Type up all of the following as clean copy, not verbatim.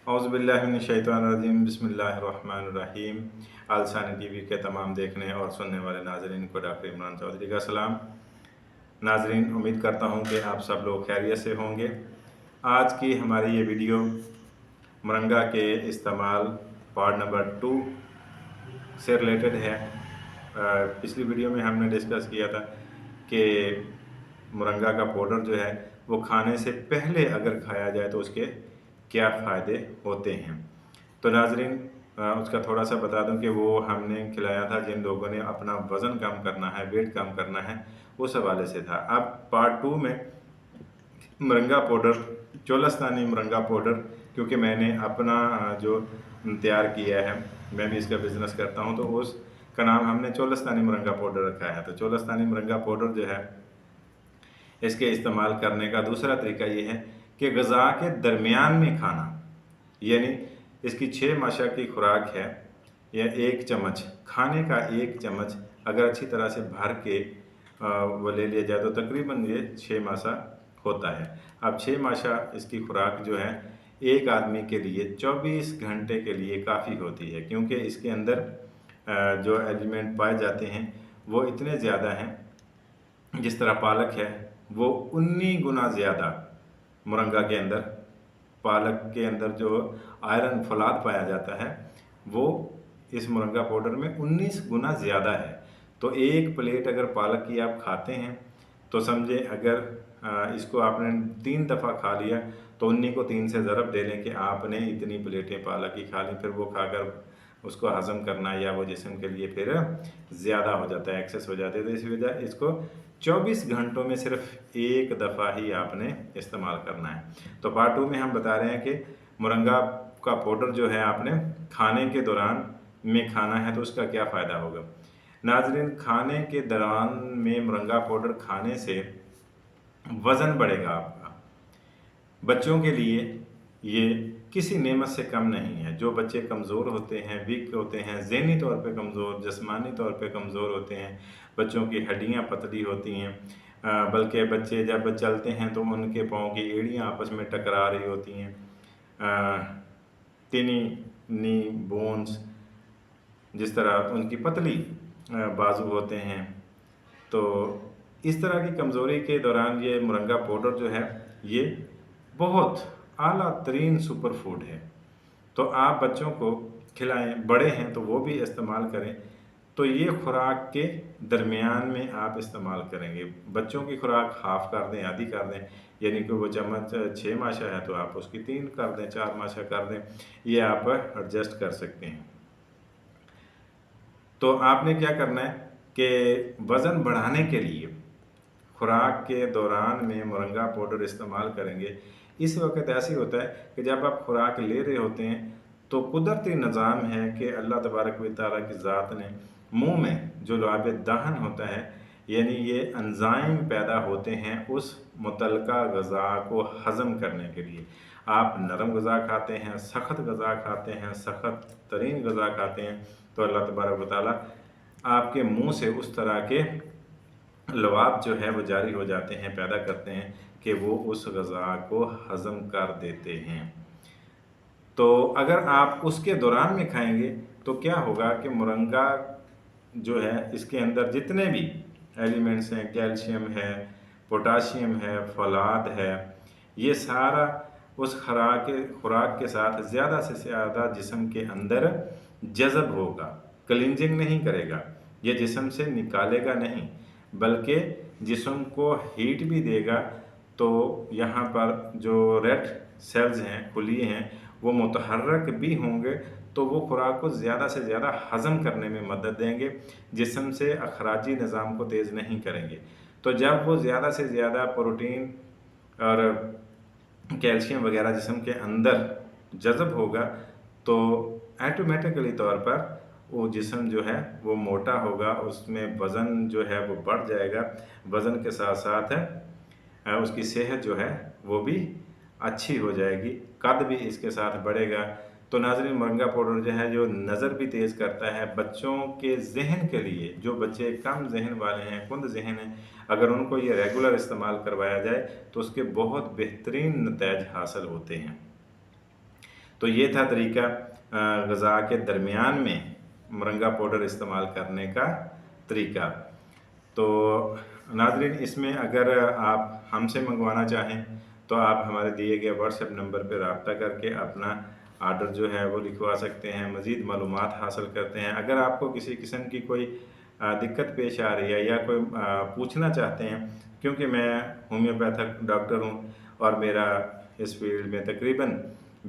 औज़ुबिल्लाहिमिनश्शैतानिर्रजीम बिस्मिल्लाहिर्रहमानिर्रहीम। आलसानी टीवी के तमाम देखने और सुनने वाले नाज़रीन को डॉक्टर इमरान चौधरी का सलाम। नाज़रीन, उम्मीद करता हूँ कि आप सब लोग खैरियत से होंगे। आज की हमारी ये वीडियो मोरंगा के इस्तेमाल पार्ट नंबर 2 से रिलेटेड है। पिछली वीडियो में हमने डिस्कस किया था कि मोरंगा का पाउडर जो है वो खाने से पहले अगर खाया जाए तो उसके क्या फ़ायदे होते हैं। तो नाज़रीन, उसका थोड़ा सा बता दूं कि वो हमने खिलाया था जिन लोगों ने अपना वज़न कम करना है, वेट कम करना है, उस हवाले से था। अब पार्ट 2 में मोरंगा पाउडर, चोलस्तानी मोरंगा पाउडर, क्योंकि मैंने अपना जो तैयार किया है, मैं भी इसका बिज़नेस करता हूं, तो उसका नाम हमने चोलस्तानी मोरंगा पाउडर रखा है। तो चोलस्तानी मोरंगा पाउडर जो है, इसके इस्तेमाल करने का दूसरा तरीका ये है कि ग़िज़ा के दरमियान में खाना, यानी इसकी 6 माशा की खुराक है, या 1 चम्मच खाने का 1 चम्मच अगर अच्छी तरह से भर के वो ले लिया जाए तो तकरीबन ये 6 माशा होता है। अब 6 माशा इसकी खुराक जो है एक आदमी के लिए 24 घंटे के लिए काफ़ी होती है, क्योंकि इसके अंदर जो एलिमेंट पाए जाते हैं वो इतने ज़्यादा हैं। जिस तरह पालक है वो 19 गुना ज़्यादा मोरंगा के अंदर, पालक के अंदर जो आयरन फौलाद पाया जाता है वो इस मोरंगा पाउडर में 19 गुना ज़्यादा है। तो एक प्लेट अगर पालक की आप खाते हैं तो समझे अगर इसको आपने 3 दफ़ा खा लिया तो 19 को 3 से ज़रब दे लें कि आपने इतनी प्लेटें पालक की खा ली। फिर वो खाकर उसको हज़म करना या वो जिस्म के लिए फिर ज़्यादा हो जाता है, एक्सेस हो जाती है। तो इस वजह इसको 24 घंटों में सिर्फ एक दफ़ा ही आपने इस्तेमाल करना है। तो पार्ट 2 में हम बता रहे हैं कि मोरंगा का पाउडर जो है आपने खाने के दौरान में खाना है तो उसका क्या फ़ायदा होगा। नाज़रीन, खाने के दौरान में मोरंगा पाउडर खाने से वज़न बढ़ेगा आपका। बच्चों के लिए ये किसी नेमत से कम नहीं है। जो बच्चे कमज़ोर होते हैं, वीक होते हैं, ज़हनी तौर पे कमज़ोर, जिस्मानी तौर पे कमज़ोर होते हैं, बच्चों की हड्डियाँ पतली होती हैं, बल्कि बच्चे जब चलते हैं तो उनके पाँव की एड़ियाँ आपस में टकरा रही होती हैं, टिनी नी बोन्स, जिस तरह उनकी पतली बाजू होते हैं, तो इस तरह की कमज़ोरी के दौरान ये मोरंगा पाउडर जो है ये बहुत आला तरीन सुपर फूड है। तो आप बच्चों को खिलाएं, बड़े हैं तो वो भी इस्तेमाल करें। तो ये खुराक के दरमियान में आप इस्तेमाल करेंगे। बच्चों की खुराक हाफ़ कर दें, आधी कर दें, यानी कि वो चम्मच 6 माशा है तो आप उसकी 3 कर दें, 4 माशा कर दें, ये आप एडजस्ट कर सकते हैं। तो आपने क्या करना है कि वज़न बढ़ाने के लिए खुराक के दौरान में मोरंगा पाउडर इस्तेमाल करेंगे। इस वक्त ऐसे होता है कि जब आप खुराक ले रहे होते हैं तो कुदरती निज़ाम है कि अल्लाह तबारक व तआला की ज़ात ने मुंह में जो लुआब दहन होता है, यानी ये एंजाइम पैदा होते हैं उस मुतलका ग़िज़ा को हज़म करने के लिए। आप नरम ग़िज़ा खाते हैं, सख़्त ग़िज़ा खाते हैं, सख़्त तरीन ग़िज़ा खाते हैं, तो अल्लाह तबारक व तआला आपके मुंह से उस तरह के लवाब जो है वो जारी हो जाते हैं, पैदा करते हैं कि वो उस ग़िज़ा को हज़म कर देते हैं। तो अगर आप उसके दौरान में खाएंगे तो क्या होगा कि मोरंगा जो है इसके अंदर जितने भी एलिमेंट्स हैं, कैल्शियम है, पोटाशियम है, फौलाद है, ये सारा उस खुराक के साथ ज़्यादा से ज़्यादा जिस्म के अंदर जज़ब होगा। क्लींजिंग नहीं करेगा, ये जिस्म से निकालेगा नहीं, बल्कि जिस्म को हीट भी देगा। तो यहाँ पर जो रेड सेल्स हैं, खुलिए हैं, वो मुतहर्रक भी होंगे, तो वो खुराक को ज़्यादा से ज़्यादा हज़म करने में मदद देंगे, जिस्म से अखराजी निज़ाम को तेज़ नहीं करेंगे। तो जब वो ज़्यादा से ज़्यादा प्रोटीन और कैल्शियम वगैरह जिस्म के अंदर जज़ब होगा तो ऑटोमेटिकली तौर पर वो जिस्म जो है वो मोटा होगा, उसमें वज़न जो है वो बढ़ जाएगा। वज़न के साथ साथ उसकी सेहत जो है वो भी अच्छी हो जाएगी, कद भी इसके साथ बढ़ेगा। तो नाज़रीन, मोरंगा पाउडर जो है जो नज़र भी तेज़ करता है, बच्चों के ज़हन के लिए, जो बच्चे कम ज़हन वाले हैं, कुंद ज़हन हैं, अगर उनको ये रेगुलर इस्तेमाल करवाया जाए तो उसके बहुत बेहतरीन नतीजे हासिल होते हैं। تو یہ تھا طریقہ غذا کے درمیان میں مرنگا پاؤڈر استعمال کرنے کا طریقہ۔ تو ناظرین، اس میں اگر آپ ہم سے منگوانا چاہیں تو آپ ہمارے دیے گئے واٹس ایپ نمبر پہ رابطہ کر کے اپنا آرڈر جو ہے وہ لکھوا سکتے ہیں، مزید معلومات حاصل کرتے ہیں۔ اگر آپ کو کسی قسم کی کوئی دقت پیش آ رہی ہے یا کوئی پوچھنا چاہتے ہیں، کیونکہ میں ہومیوپیتھک ڈاکٹر ہوں اور میرا اس فیلڈ میں تقریباً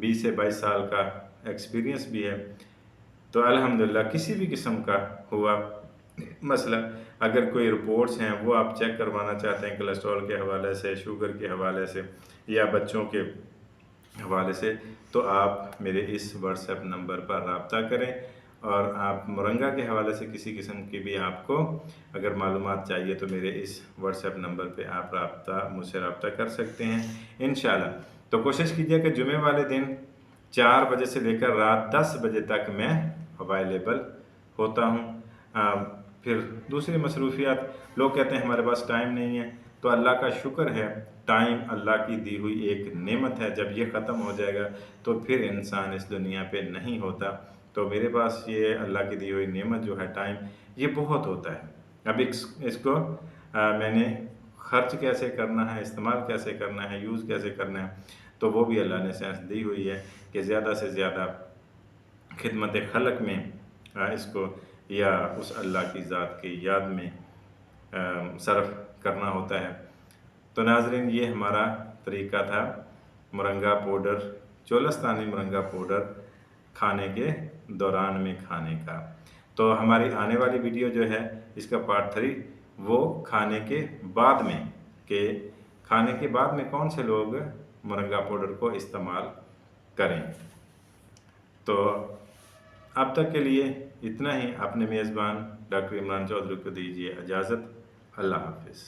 20 سے 22 سال کا ایکسپیرینس بھی ہے، تو الحمدللہ کسی بھی قسم کا ہوا مسئلہ، اگر کوئی رپورٹس ہیں وہ آپ چیک کروانا چاہتے ہیں کولیسٹرول کے حوالے سے، شوگر کے حوالے سے یا بچوں کے حوالے سے، تو آپ میرے اس واٹس ایپ نمبر پر رابطہ کریں، اور آپ مرنگا کے حوالے سے کسی قسم کی بھی آپ کو اگر معلومات چاہیے تو میرے اس واٹس ایپ نمبر پہ آپ مجھ سے رابطہ کر سکتے ہیں انشاءاللہ۔ تو کوشش کیجیے کہ جمعے والے دن 4 بجے سے لے کر رات 10 بجے تک میں اویلیبل ہوتا ہوں۔ پھر دوسری مصروفیات، لوگ کہتے ہیں ہمارے پاس ٹائم نہیں ہے، تو اللہ کا شکر ہے، ٹائم اللہ کی دی ہوئی ایک نعمت ہے، جب یہ ختم ہو جائے گا تو پھر انسان اس دنیا پہ نہیں ہوتا۔ تو میرے پاس یہ اللہ کی دی ہوئی نعمت جو ہے ٹائم، یہ بہت ہوتا ہے۔ اب اس کو میں نے خرچ کیسے کرنا ہے، استعمال کیسے کرنا ہے، یوز کیسے کرنا ہے، تو وہ بھی اللہ نے سینس دی ہوئی ہے کہ زیادہ سے زیادہ خدمت خلق میں اس کو یا اس اللہ کی ذات کی یاد میں صرف کرنا ہوتا ہے۔ تو ناظرین، یہ ہمارا طریقہ تھا مرنگا پاؤڈر، چولستانی مرنگا پاؤڈر کھانے کے دوران میں کھانے کا۔ تو ہماری آنے والی ویڈیو جو ہے اس کا پارٹ 3 وہ کھانے کے بعد میں، کہ کھانے کے بعد میں کون سے لوگ مرنگا پاؤڈر کو استعمال کریں۔ تو اب تک کے لیے اتنا ہی۔ اپنے میزبان ڈاکٹر عمران چودھری کو دیجیے اجازت۔ اللہ حافظ۔